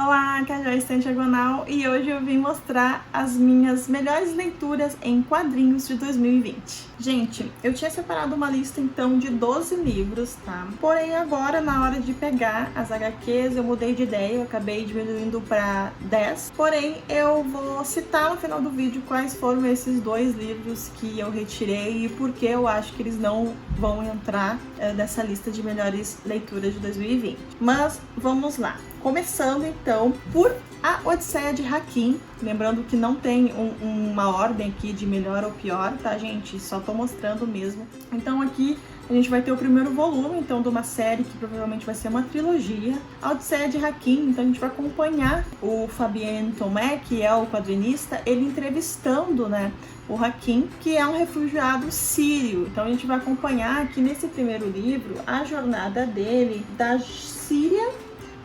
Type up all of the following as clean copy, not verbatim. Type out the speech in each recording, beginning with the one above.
Olá, aqui é a Joyce Diagonal e hoje eu vim mostrar as minhas melhores leituras em quadrinhos de 2020. Gente, eu tinha separado uma lista então de 12 livros, tá? Porém agora na hora de pegar as HQs eu mudei de ideia, eu acabei diminuindo para 10. Porém eu vou citar no final do vídeo quais foram esses 2 livros que eu retirei e por que eu acho que eles não vão entrar nessa lista de melhores leituras de 2020. Mas vamos lá. Começando então por A Odisseia de Hakim, lembrando que não tem uma ordem aqui de melhor ou pior, tá, gente? Só tô mostrando mesmo. Então aqui a gente vai ter o primeiro volume, então, de uma série que provavelmente vai ser uma trilogia. A Odisseia de Hakim, então a gente vai acompanhar o Fabien Tomé, que é o quadrinista, ele entrevistando, né, o Hakim, que é um refugiado sírio. Então a gente vai acompanhar aqui nesse primeiro livro a jornada dele da Síria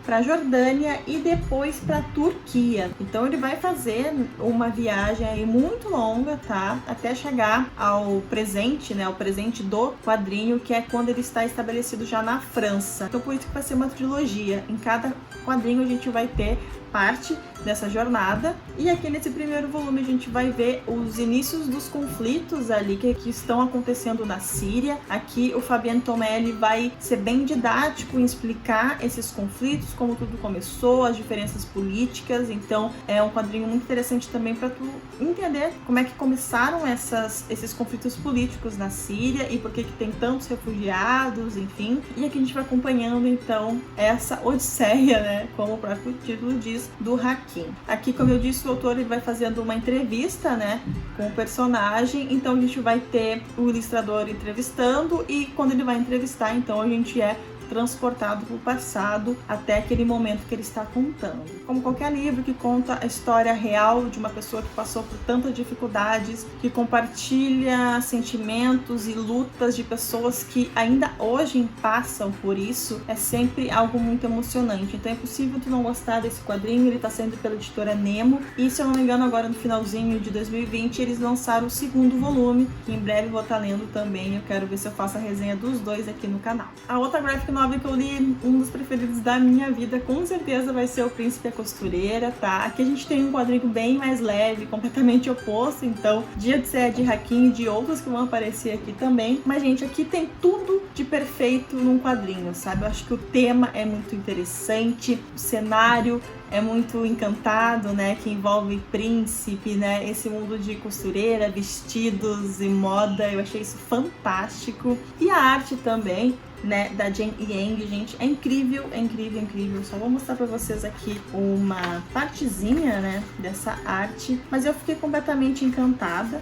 para Jordânia e depois para Turquia. Então ele vai fazer uma viagem aí muito longa, tá? Até chegar ao presente, né? O presente do quadrinho, que é quando ele está estabelecido já na França. Então por isso que vai ser uma trilogia. Em cada quadrinho a gente vai ter parte dessa jornada. E aqui nesse primeiro volume a gente vai ver os inícios dos conflitos ali que estão acontecendo na Síria. Aqui o Fabien Tomé ele vai ser bem didático em explicar esses conflitos, como tudo começou, as diferenças políticas. Então é um quadrinho muito interessante também para tu entender como é que começaram esses conflitos políticos na Síria e por que tem tantos refugiados, enfim. E aqui a gente vai acompanhando então essa odisseia, né, como o próprio título diz, do Hakim. Aqui, como eu disse, o autor ele vai fazendo uma entrevista, né, com o personagem, então a gente vai ter o ilustrador entrevistando e quando ele vai entrevistar, então a gente é transportado para o passado até aquele momento que ele está contando. Como qualquer livro que conta a história real de uma pessoa que passou por tantas dificuldades, que compartilha sentimentos e lutas de pessoas que ainda hoje passam por isso, é sempre algo muito emocionante. Então é impossível tu não gostar desse quadrinho. Ele está sendo pela editora Nemo e, se eu não me engano, agora no finalzinho de 2020 eles lançaram o segundo volume, que em breve vou estar lendo também. Eu quero ver se eu faço a resenha dos dois aqui no canal. A outra graphic novel que eu li, um dos preferidos da minha vida, com certeza vai ser O Príncipe e a Costureira, tá? Aqui a gente tem um quadrinho bem mais leve, completamente oposto, então, de Odisseia de Hakim e de outros que vão aparecer aqui também. Mas, gente, aqui tem tudo de perfeito num quadrinho, sabe? Eu acho que o tema é muito interessante, o cenário é muito encantado, né? Que envolve príncipe, né? Esse mundo de costureira, vestidos e moda, eu achei isso fantástico. E a arte também, né, da Jen Yang, gente, é incrível, é incrível, é incrível. Só vou mostrar pra vocês aqui uma partezinha, né, dessa arte, mas eu fiquei completamente encantada,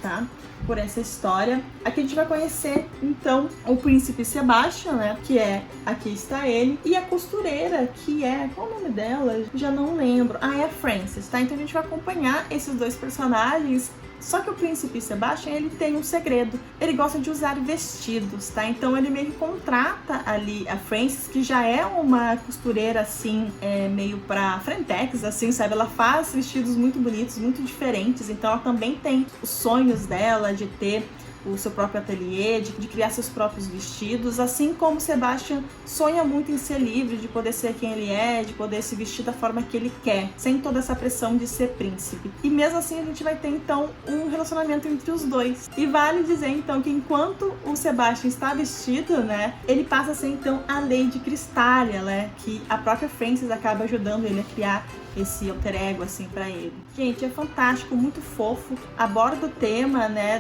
tá, por essa história. Aqui a gente vai conhecer, então, o príncipe Sebastian, né, que é, aqui está ele, e a costureira, que é, qual o nome dela? Já não lembro. Ah, é a Frances, tá? Então a gente vai acompanhar esses dois personagens. Só que o príncipe Sebastian, ele tem um segredo. Ele gosta de usar vestidos, tá? Então ele meio que contrata ali a Frances, que já é uma costureira, assim, meio pra frentex, assim, sabe? Ela faz vestidos muito bonitos, muito diferentes. Então ela também tem os sonhos dela de ter o seu próprio ateliê, de criar seus próprios vestidos, assim como Sebastian sonha muito em ser livre, de poder ser quem ele é, de poder se vestir da forma que ele quer, sem toda essa pressão de ser príncipe. E mesmo assim a gente vai ter então um relacionamento entre os dois. E vale dizer então que enquanto o Sebastian está vestido, né, ele passa a ser então a Lady Crystália, né, que a própria Frances acaba ajudando ele a criar esse alter ego, assim, pra ele. Gente, é fantástico, muito fofo, aborda o tema, né,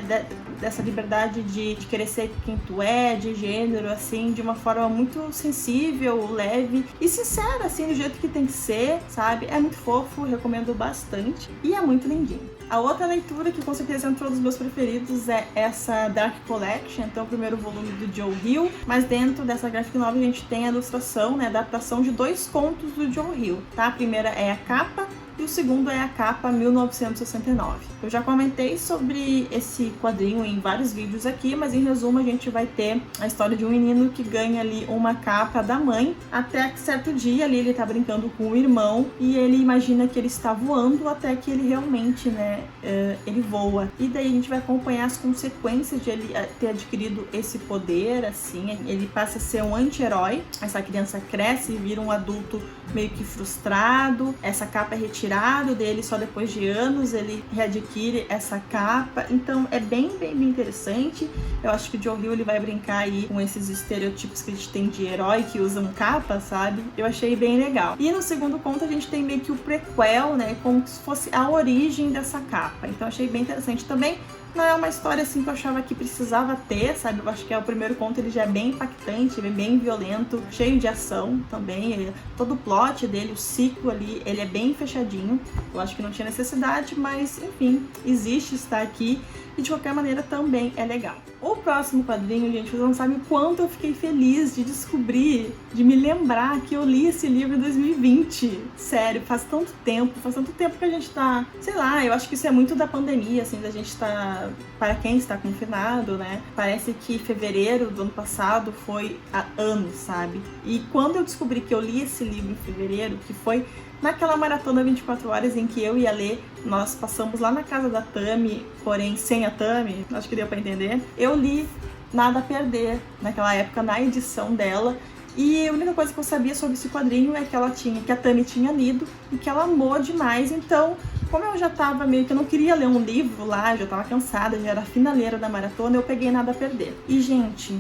dessa liberdade de querer ser quem tu é, de gênero, assim, de uma forma muito sensível, leve e sincera, assim, do jeito que tem que ser, sabe? É muito fofo, recomendo bastante e é muito lindinho. A outra leitura que com certeza entrou dos meus preferidos é essa Dark Collection, então o primeiro volume do Joe Hill, mas dentro dessa graphic novel a gente tem a ilustração, né, a adaptação de 2 contos do Joe Hill, tá? A primeira é a capa e o segundo é a capa 1969. Eu já comentei sobre esse quadrinho em vários vídeos aqui, mas em resumo a gente vai ter a história de um menino que ganha ali uma capa da mãe, até que certo dia ali ele tá brincando com o irmão e ele imagina que ele está voando, até que ele realmente, né, ele voa. E daí a gente vai acompanhar as consequências de ele ter adquirido esse poder, assim, ele passa a ser um anti-herói, essa criança cresce e vira um adulto meio que frustrado, essa capa é retirada dele só depois de anos, ele readquire essa capa, então é bem interessante. Eu acho que o Joe Hill ele vai brincar aí com esses estereotipos que a gente tem de herói que usam capa, sabe? Eu achei bem legal. E no segundo conto a gente tem meio que o prequel, né, como se fosse a origem dessa capa, então achei bem interessante também. Não é uma história assim que eu achava que precisava ter, sabe? Eu acho que o primeiro conto ele já é bem impactante, ele é bem violento, cheio de ação também. Todo o plot dele, o ciclo ali, ele é bem fechadinho. Eu acho que não tinha necessidade, mas enfim, existe, está aqui e de qualquer maneira também é legal. O próximo quadrinho, gente, vocês não sabem o quanto eu fiquei feliz de descobrir, de me lembrar que eu li esse livro em 2020. Sério, faz tanto tempo que a gente tá, sei lá, eu acho que isso é muito da pandemia, assim, da gente tá, para quem está confinado, né? Parece que fevereiro do ano passado foi há anos, sabe? E quando eu descobri que eu li esse livro em fevereiro, que foi naquela maratona 24 horas em que eu e a Lê, nós passamos lá na casa da Tami, porém sem a Tami, acho que deu pra entender. Eu li Nada a Perder, naquela época, na edição dela, e a única coisa que eu sabia sobre esse quadrinho é que a Tami tinha lido e que ela amou demais. Então, como eu já tava meio que eu não queria ler um livro lá, eu já tava cansada, já era a finaleira da maratona, eu peguei Nada a Perder. E, gente,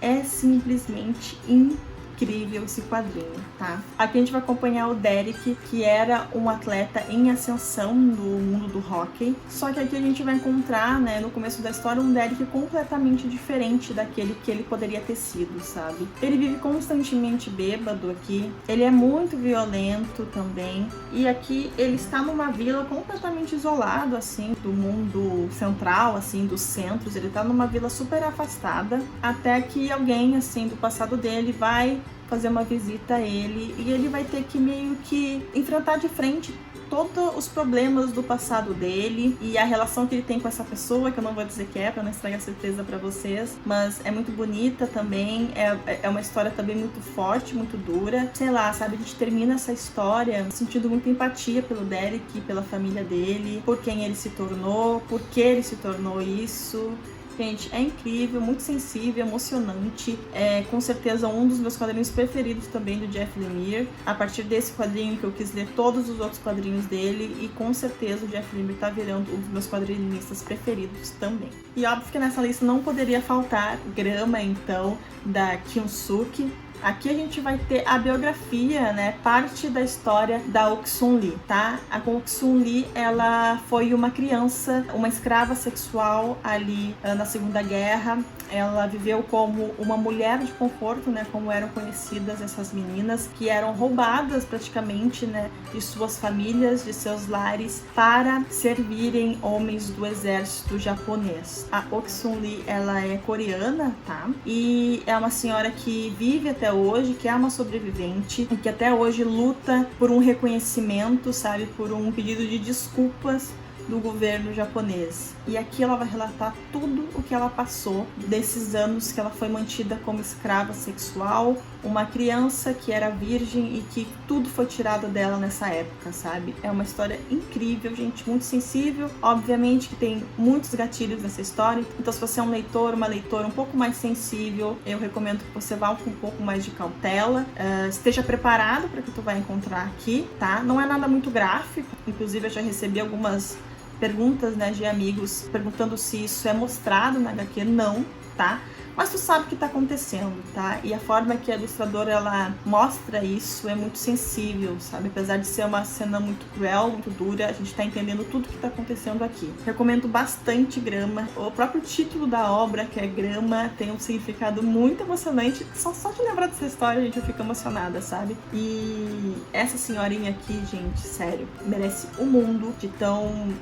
é simplesmente incrível esse quadrinho, tá? Aqui a gente vai acompanhar o Derek, que era um atleta em ascensão no mundo do hóquei, só que aqui a gente vai encontrar, né, no começo da história, um Derek completamente diferente daquele que ele poderia ter sido, sabe? Ele vive constantemente bêbado aqui, ele é muito violento também, e aqui ele está numa vila completamente isolado, assim, do mundo central, assim, dos centros, ele tá numa vila super afastada, até que alguém, assim, do passado dele vai fazer uma visita a ele e ele vai ter que meio que enfrentar de frente todos os problemas do passado dele e a relação que ele tem com essa pessoa, que eu não vou dizer que é, pra não estragar a surpresa pra vocês, mas é muito bonita também, é uma história também muito forte, muito dura, sei lá, sabe, a gente termina essa história sentindo muita empatia pelo Derek, pela família dele, por quem ele se tornou, por que ele se tornou isso. Gente, é incrível, muito sensível, emocionante. É com certeza um dos meus quadrinhos preferidos também do Jeff Lemire. A partir desse quadrinho que eu quis ler todos os outros quadrinhos dele e com certeza o Jeff Lemire tá virando um dos meus quadrinistas preferidos também. E óbvio que nessa lista não poderia faltar Grama, então, da Kyung-suk. Aqui a gente vai ter a biografia, né, parte da história da Ok Sun Lee, tá? A Ok Sun Lee, ela foi uma criança, uma escrava sexual ali na Segunda Guerra. Ela viveu como uma mulher de conforto, né, como eram conhecidas essas meninas, que eram roubadas praticamente, né, de suas famílias, de seus lares, para servirem homens do exército japonês. A Ok Sun Lee, ela é coreana, tá? E é uma senhora que vive até hoje, que é uma sobrevivente e que até hoje luta por um reconhecimento, sabe, por um pedido de desculpas do governo japonês. E aqui ela vai relatar tudo o que ela passou desses anos que ela foi mantida como escrava sexual, uma criança que era virgem e que tudo foi tirado dela nessa época, sabe? É uma história incrível, gente, muito sensível. Obviamente que tem muitos gatilhos nessa história, então se você é um leitor, uma leitora um pouco mais sensível, eu recomendo que você vá com um pouco mais de cautela, esteja preparado para o que tu vai encontrar aqui, tá? Não é nada muito gráfico, inclusive eu já recebi algumas perguntas, né, de amigos perguntando se isso é mostrado na HQ, não, tá? Mas tu sabe o que tá acontecendo, tá? E a forma que a ilustradora, ela mostra isso é muito sensível, sabe? Apesar de ser uma cena muito cruel, muito dura, a gente tá entendendo tudo que tá acontecendo aqui. Recomendo bastante Grama. O próprio título da obra, que é Grama, tem um significado muito emocionante. Só de lembrar dessa história, a gente fica emocionada, sabe? E essa senhorinha aqui, gente, sério, merece o mundo de tão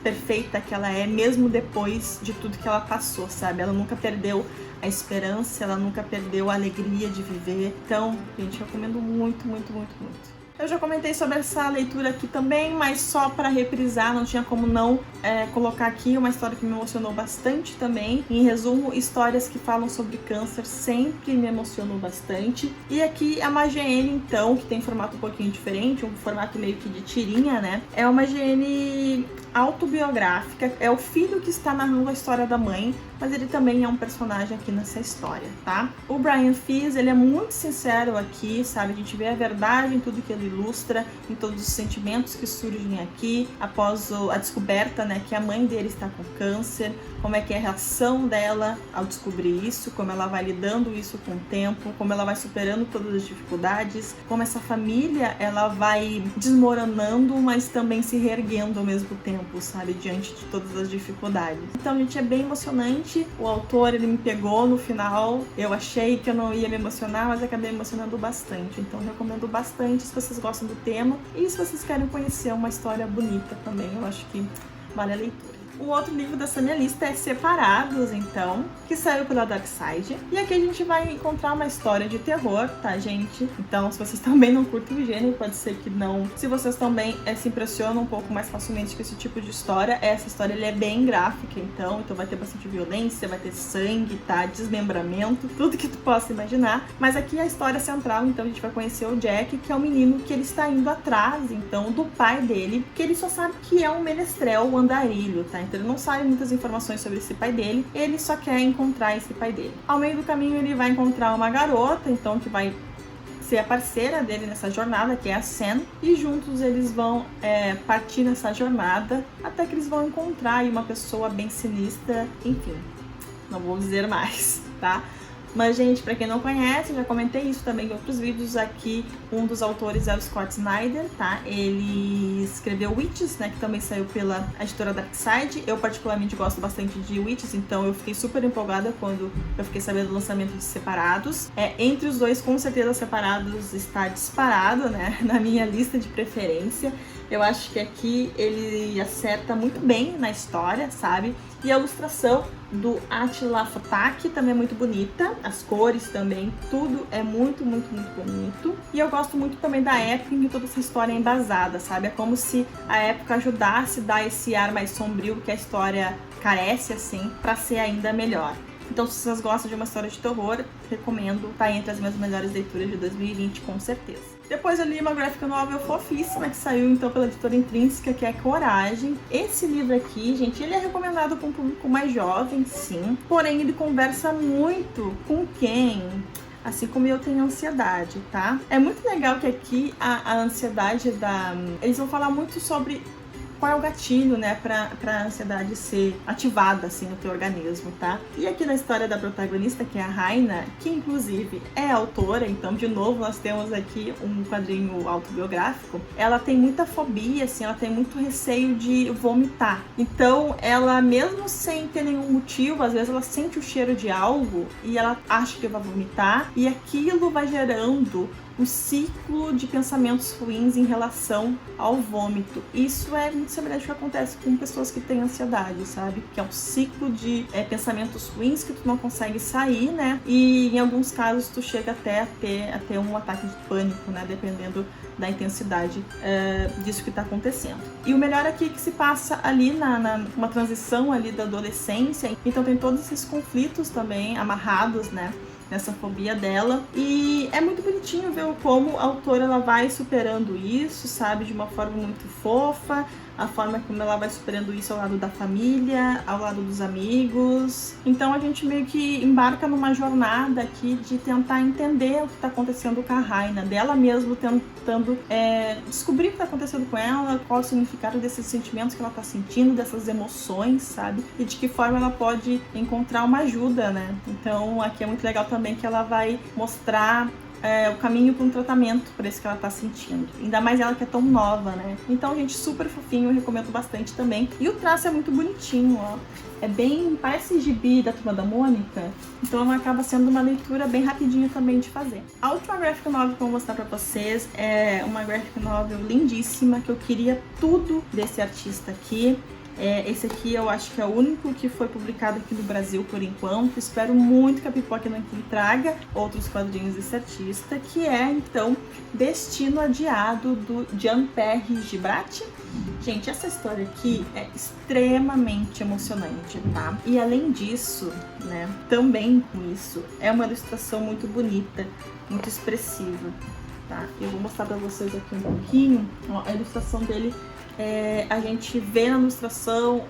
perfeita que ela é, mesmo depois de tudo que ela passou, sabe? Ela nunca perdeu a esperança, ela nunca perdeu a alegria de viver. Então, gente, eu recomendo muito, muito, muito, muito. Eu já comentei sobre essa leitura aqui também, mas só para reprisar, não tinha como não colocar aqui uma história que me emocionou bastante também. Em resumo, histórias que falam sobre câncer sempre me emocionou bastante. E aqui a Magiane, então, que tem formato um pouquinho diferente, um formato meio que de tirinha, né? É uma Magiane autobiográfica, é o filho que está narrando a história da mãe, mas ele também é um personagem aqui nessa história, tá? O Brian Fizz, ele é muito sincero aqui, sabe? A gente vê a verdade em tudo que ele ilustra, em todos os sentimentos que surgem aqui, após a descoberta, né, que a mãe dele está com câncer, como é que é a reação dela ao descobrir isso, como ela vai lidando isso com o tempo, como ela vai superando todas as dificuldades, como essa família, ela vai desmoronando, mas também se reerguendo ao mesmo tempo, sabe, diante de todas as dificuldades. Então, gente, é bem emocionante. O autor, ele me pegou no final. Eu achei que eu não ia me emocionar, mas acabei me emocionando bastante. Então, eu recomendo bastante se vocês gostam do tema e se vocês querem conhecer uma história bonita também. Eu acho que vale a leitura. O outro livro dessa minha lista é Separados, então, que saiu pela Dark Side. E aqui a gente vai encontrar uma história de terror, tá, gente? Então, se vocês também não curtem o gênero, pode ser que não. Se vocês também se impressionam um pouco mais facilmente com esse tipo de história, essa história ele é bem gráfica, então vai ter bastante violência, vai ter sangue, tá? Desmembramento, tudo que tu possa imaginar. Mas aqui a história central, então, a gente vai conhecer o Jack, que é um menino que ele está indo atrás, então, do pai dele, que ele só sabe que é um menestrel, um andarilho, tá? Então ele não sabe muitas informações sobre esse pai dele, ele só quer encontrar esse pai dele. Ao meio do caminho ele vai encontrar uma garota, então, que vai ser a parceira dele nessa jornada, que é a Sam, e juntos eles vão partir nessa jornada, até que eles vão encontrar aí uma pessoa bem sinistra, enfim, não vou dizer mais, tá? Mas, gente, pra quem não conhece, eu já comentei isso também em outros vídeos aqui, um dos autores é o Scott Snyder, tá? Ele escreveu Witches, né, que também saiu pela editora Dark Side. Eu particularmente gosto bastante de Witches, então eu fiquei super empolgada quando eu fiquei sabendo do lançamento de Separados. Entre os dois, com certeza, Separados está disparado, né, na minha lista de preferência. Eu acho que aqui ele acerta muito bem na história, sabe? E a ilustração do Attila Fotak também é muito bonita. As cores também, tudo é muito, muito, muito bonito. E eu gosto muito também da época em que toda essa história é embasada, sabe? É como se a época ajudasse a dar esse ar mais sombrio que a história carece, assim, pra ser ainda melhor. Então, se vocês gostam de uma história de terror, recomendo, tá entre as minhas melhores leituras de 2020, com certeza. Depois eu li uma graphic novel fofíssima que saiu então pela editora Intrínseca, que é Coragem. Esse livro aqui, gente, ele é recomendado para um público mais jovem, sim. Porém, ele conversa muito com quem, assim como eu, tenho ansiedade, tá? É muito legal que aqui a ansiedade eles vão falar muito sobre qual é o gatilho, né, pra ansiedade ser ativada, assim, no teu organismo, tá? E aqui na história da protagonista, que é a Raina, que inclusive é autora, então, de novo, nós temos aqui um quadrinho autobiográfico, ela tem muita fobia, assim, ela tem muito receio de vomitar. Então, ela, mesmo sem ter nenhum motivo, às vezes ela sente o cheiro de algo e ela acha que vai vomitar, e aquilo vai gerando um ciclo de pensamentos ruins em relação ao vômito. Isso é muito semelhante ao que acontece com pessoas que têm ansiedade, sabe? Que é um ciclo de pensamentos ruins que tu não consegue sair, né? E em alguns casos tu chega até a ter um ataque de pânico, né? Dependendo da intensidade disso que tá acontecendo. E o melhor aqui é que se passa ali uma transição ali da adolescência, então tem todos esses conflitos também amarrados, né, nessa fobia dela, e é muito bonitinho ver como a autora ela vai superando isso, sabe, de uma forma muito fofa, a forma como ela vai superando isso ao lado da família, ao lado dos amigos. Então a gente meio que embarca numa jornada aqui de tentar entender o que está acontecendo com a Raina, dela mesmo tentando descobrir o que está acontecendo com ela, qual o significado desses sentimentos que ela está sentindo, dessas emoções, sabe? E de que forma ela pode encontrar uma ajuda, né? Então aqui é muito legal também que ela vai mostrar o caminho para um tratamento para isso que ela tá sentindo. Ainda mais ela que é tão nova, né? Então, gente, super fofinho, eu recomendo bastante também. E o traço é muito bonitinho, ó. Parece gibi da Turma da Mônica, então acaba sendo uma leitura bem rapidinha também de fazer. A última graphic novel que eu vou mostrar pra vocês é uma graphic novel lindíssima, que eu queria tudo desse artista aqui. Esse aqui eu acho que é o único que foi publicado aqui no Brasil por enquanto. Espero muito que a Pipoca Nanquim traga outros quadrinhos desse artista, que é, então, Destino Adiado, do Jean-Pierre Gibrat. Gente, essa história aqui é extremamente emocionante, tá? E além disso, né, também com isso, é uma ilustração muito bonita, muito expressiva, tá? Eu vou mostrar pra vocês aqui um pouquinho. Ó, a ilustração dele, a gente vê na ilustração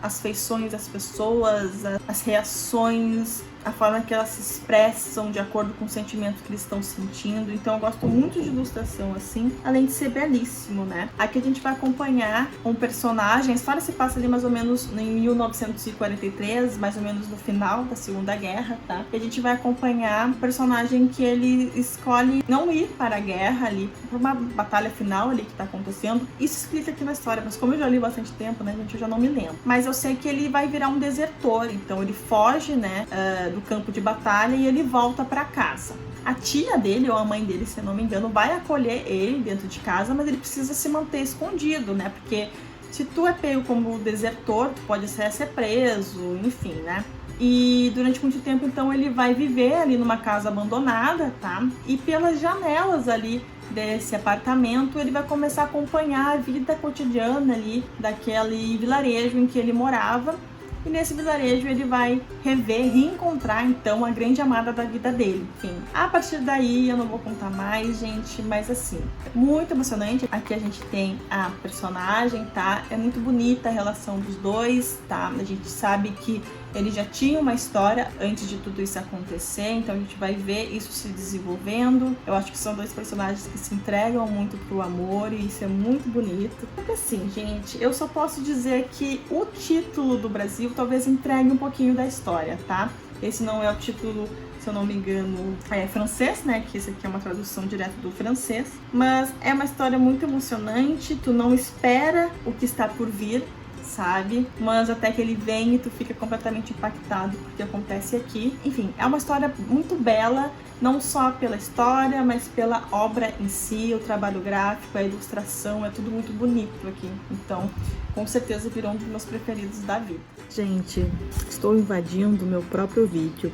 as feições das pessoas, as reações, a forma que elas se expressam de acordo com o sentimento que eles estão sentindo. Então eu gosto muito de ilustração assim, além de ser belíssimo, né? Aqui a gente vai acompanhar um personagem. A história se passa ali mais ou menos em 1943, mais ou menos no final da Segunda Guerra, tá? E a gente vai acompanhar um personagem que ele escolhe não ir para a guerra ali, para uma batalha final ali que tá acontecendo. Isso explica aqui na história, mas como eu já li bastante tempo, né, gente, eu já não me lembro. Mas eu sei que ele vai virar um desertor, então ele foge, né, do campo de batalha e ele volta para casa. A tia dele, ou a mãe dele, se eu não me engano, vai acolher ele dentro de casa, mas ele precisa se manter escondido, né, porque se tu é pego como desertor, tu pode ser preso, enfim, né. E durante muito tempo, então, ele vai viver ali numa casa abandonada, tá? E pelas janelas ali desse apartamento, ele vai começar a acompanhar a vida cotidiana ali daquele vilarejo em que ele morava. E nesse vilarejo ele vai reencontrar então a grande amada da vida dele. Enfim, a partir daí eu não vou contar mais, gente, mas assim, muito emocionante. Aqui a gente tem a personagem, tá? É muito bonita a relação dos dois, tá? A gente sabe que ele já tinha uma história antes de tudo isso acontecer, então a gente vai ver isso se desenvolvendo. Eu acho que são dois personagens que se entregam muito pro amor e isso é muito bonito. Porque assim, gente, eu só posso dizer que o título do Brasil talvez entregue um pouquinho da história, tá? Esse não é o título, se eu não me engano, francês, né? Que esse aqui é uma tradução direta do francês. Mas é uma história muito emocionante, tu não espera o que está por vir, sabe? Mas até que ele vem e tu fica completamente impactado porque acontece aqui. Enfim, é uma história muito bela, não só pela história, mas pela obra em si, o trabalho gráfico, a ilustração, é tudo muito bonito aqui. Então, com certeza virou um dos meus preferidos da vida. Gente, estou invadindo meu próprio vídeo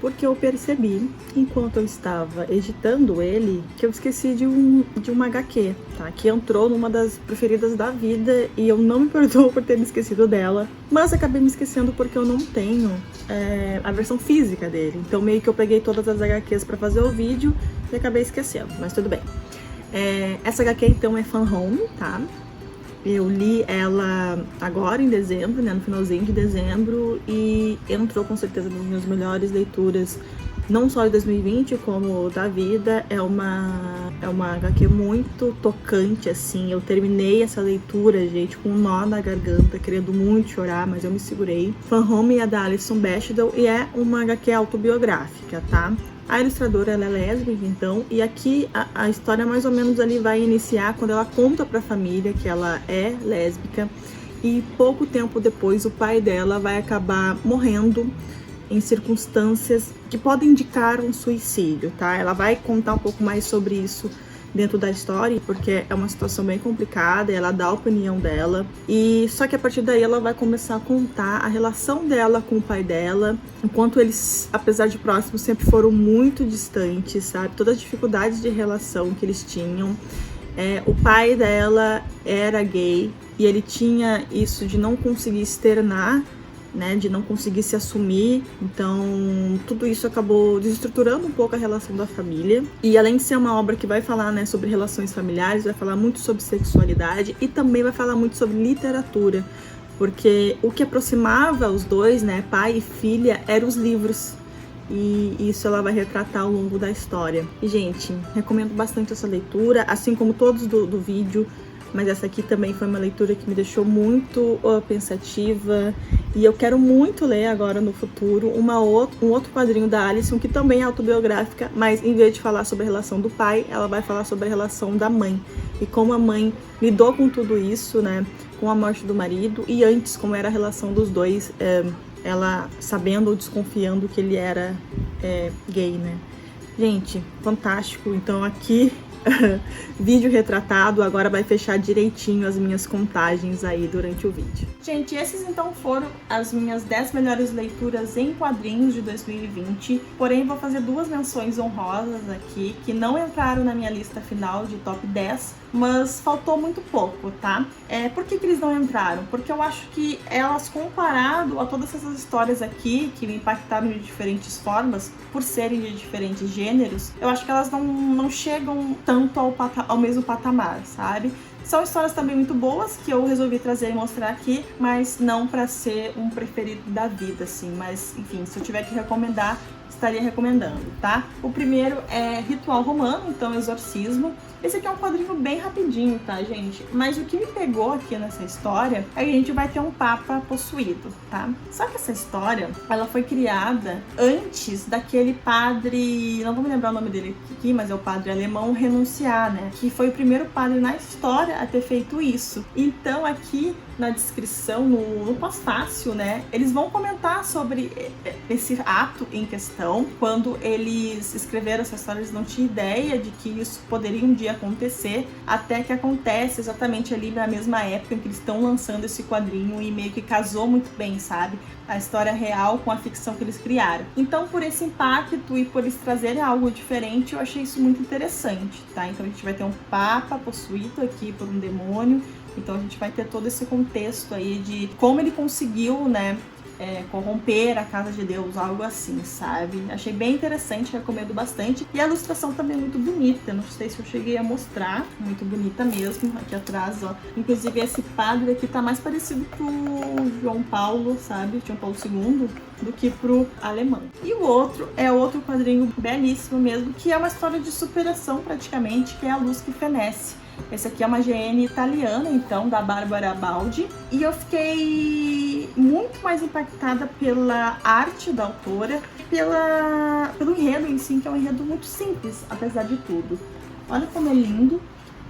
porque eu percebi, enquanto eu estava editando ele, que eu esqueci de uma HQ, tá? Que entrou numa das preferidas da vida e eu não me perdoo por ter me esquecido dela, mas acabei me esquecendo porque eu não tenho a versão física dele. Então meio que eu peguei todas as HQs pra fazer o vídeo e acabei esquecendo, mas tudo bem. Essa HQ então é Fan Home, tá? Eu li ela agora em dezembro, né, no finalzinho de dezembro, e entrou com certeza nas minhas melhores leituras, não só de 2020, como da vida. É uma HQ muito tocante, assim. Eu terminei essa leitura, gente, com um nó na garganta, querendo muito chorar, mas eu me segurei. Fan Home é da Alison Bechdel e é uma HQ autobiográfica, tá? A ilustradora, ela é lésbica, então, e aqui a história mais ou menos ali vai iniciar quando ela conta pra família que ela é lésbica, e pouco tempo depois o pai dela vai acabar morrendo em circunstâncias que podem indicar um suicídio, tá? Ela vai contar um pouco mais sobre isso dentro da história, porque é uma situação bem complicada, ela dá a opinião dela, e só que a partir daí ela vai começar a contar a relação dela com o pai dela, enquanto eles, apesar de próximos, sempre foram muito distantes, sabe? Todas as dificuldades de relação que eles tinham. O pai dela era gay, e ele tinha isso de não conseguir externar, né, de não conseguir se assumir. Então tudo isso acabou desestruturando um pouco a relação da família. E além de ser uma obra que vai falar, né, sobre relações familiares, vai falar muito sobre sexualidade e também vai falar muito sobre literatura, porque o que aproximava os dois, né, pai e filha, eram os livros. E isso ela vai retratar ao longo da história. E, gente, recomendo bastante essa leitura, assim como todos do vídeo. Mas essa aqui também foi uma leitura que me deixou muito pensativa. E eu quero muito ler agora no futuro um outro quadrinho da Alison, que também é autobiográfica, mas em vez de falar sobre a relação do pai, ela vai falar sobre a relação da mãe. E como a mãe lidou com tudo isso, né? Com a morte do marido, e antes como era a relação dos dois, ela sabendo ou desconfiando que ele era gay, né? Gente, fantástico. Então aqui vídeo retratado, agora vai fechar direitinho as minhas contagens aí durante o vídeo. Gente, esses então foram as minhas 10 melhores leituras em quadrinhos de 2020, porém vou fazer duas menções honrosas aqui, que não entraram na minha lista final de top 10, mas faltou muito pouco, tá? Por que eles não entraram? Porque eu acho que elas, comparado a todas essas histórias aqui, que me impactaram de diferentes formas, por serem de diferentes gêneros, eu acho que elas não chegam tanto ao mesmo patamar, sabe? São histórias também muito boas que eu resolvi trazer e mostrar aqui, mas não para ser um preferido da vida, assim. Mas, enfim, se eu tiver que recomendar, estaria recomendando, tá? O primeiro é Ritual Romano, então Exorcismo. Esse aqui é um quadrinho bem rapidinho, tá, gente? Mas o que me pegou aqui nessa história é que a gente vai ter um papa possuído, tá? Só que essa história, ela foi criada antes daquele padre, não vou me lembrar o nome dele aqui, mas é o padre alemão, renunciar, né? Que foi o primeiro padre na história a ter feito isso. Então aqui na descrição, no pós-fácil, né, eles vão comentar sobre esse ato em questão. Quando eles escreveram essa história, eles não tinham ideia de que isso poderia um dia acontecer, até que acontece exatamente ali na mesma época em que eles estão lançando esse quadrinho, e meio que casou muito bem, sabe? A história real com a ficção que eles criaram. Então, por esse impacto e por eles trazerem algo diferente, eu achei isso muito interessante, tá? Então a gente vai ter um papa possuído aqui por um demônio. Então a gente vai ter todo esse contexto aí de como ele conseguiu, né, corromper a casa de Deus, algo assim, sabe? Achei bem interessante, recomendo bastante. E a ilustração também é muito bonita, não sei se eu cheguei a mostrar, muito bonita mesmo, aqui atrás, ó. Inclusive esse padre aqui tá mais parecido pro João Paulo, sabe? João Paulo II, do que pro alemão. E o outro é outro quadrinho belíssimo mesmo, que é uma história de superação praticamente, que é A Luz que Fenece. Esse aqui é uma GN italiana, então, da Bárbara Baldi. E eu fiquei muito mais impactada pela arte da autora, pelo enredo em si, que é um enredo muito simples, apesar de tudo. Olha como é lindo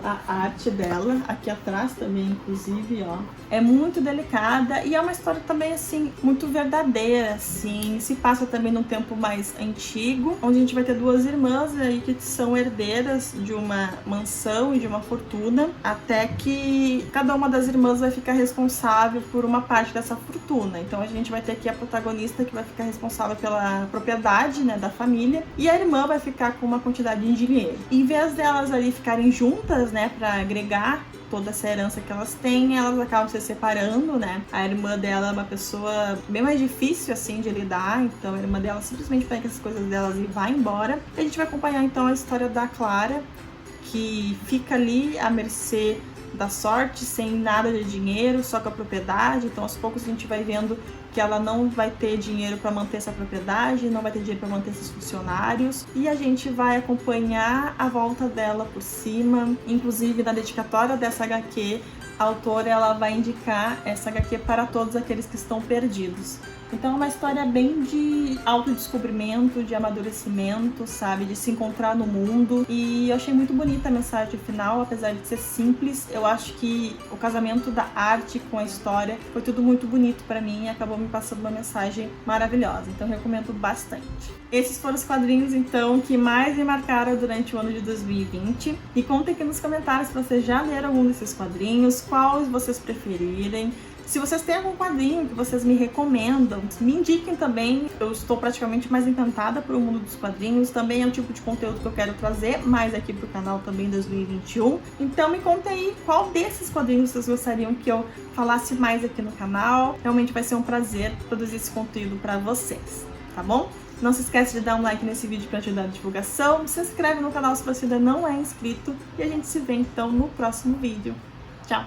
a arte dela, aqui atrás também, inclusive, ó. É muito delicada e é uma história também, assim, muito verdadeira, assim. Se passa também num tempo mais antigo, onde a gente vai ter duas irmãs aí que são herdeiras de uma mansão e de uma fortuna, até que cada uma das irmãs vai ficar responsável por uma parte dessa fortuna. Então a gente vai ter aqui a protagonista que vai ficar responsável pela propriedade, né, da família, e a irmã vai ficar com uma quantidade de dinheiro. Em vez delas ali ficarem juntas, né, para agregar toda essa herança que elas têm, elas acabam se separando, né? A irmã dela é uma pessoa bem mais difícil, assim, de lidar, então a irmã dela simplesmente pega as coisas delas e vai embora. E a gente vai acompanhar, então, a história da Clara, que fica ali à mercê da sorte, sem nada de dinheiro, só com a propriedade. Então, aos poucos, a gente vai vendo que ela não vai ter dinheiro para manter essa propriedade, não vai ter dinheiro para manter esses funcionários, e a gente vai acompanhar a volta dela por cima. Inclusive, na dedicatória dessa HQ, a autora ela vai indicar essa HQ para todos aqueles que estão perdidos. Então é uma história bem de autodescobrimento, de amadurecimento, sabe? De se encontrar no mundo. E eu achei muito bonita a mensagem final, apesar de ser simples. Eu acho que o casamento da arte com a história foi tudo muito bonito pra mim e acabou me passando uma mensagem maravilhosa. Então eu recomendo bastante. Esses foram os quadrinhos, então, que mais me marcaram durante o ano de 2020. E contem aqui nos comentários se vocês já leram algum desses quadrinhos, quais vocês preferirem. Se vocês têm algum quadrinho que vocês me recomendam, me indiquem também. Eu estou praticamente mais encantada pelo mundo dos quadrinhos. Também é o tipo de conteúdo que eu quero trazer mais aqui pro canal também em 2021. Então me contem aí qual desses quadrinhos vocês gostariam que eu falasse mais aqui no canal. Realmente vai ser um prazer produzir esse conteúdo para vocês, tá bom? Não se esquece de dar um like nesse vídeo para ajudar a divulgação. Se inscreve no canal se você ainda não é inscrito. E a gente se vê então no próximo vídeo. Tchau!